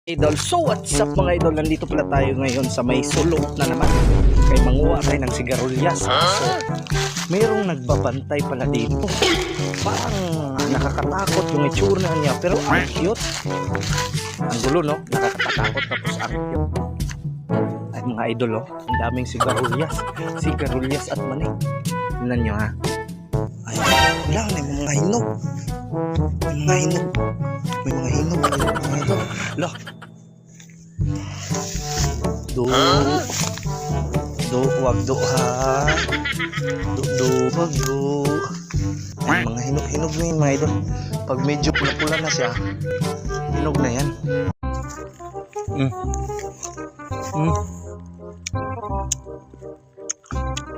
Idol, so what's up mga idol? Nandito pala tayo ngayon sa may sulok na naman. Kay manguha tayo ng sigarillas. So, mayroong nagbabantay pala dito. Parang nakakatakot yung itsura niya, pero ang cute. Ang gulo, no? Nakakatakot tapos ang cute. Ay mga idol, oh, ang daming sigarillas at manik. Tingnan nyo, ha? Ay, wala, may mga hinog. May mga hinog mga idol. Lah. Wag do ha. Wag do. Ay, mga hinog na yun mga idol. Pag medyo pula-pula na siya, hinog na yan.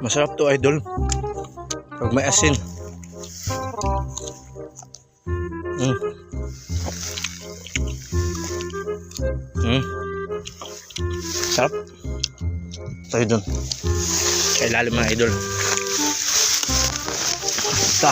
Masarap to idol. Pag may asin. Sarap. Tayo dun. Sa ilalim mga idol. Ito.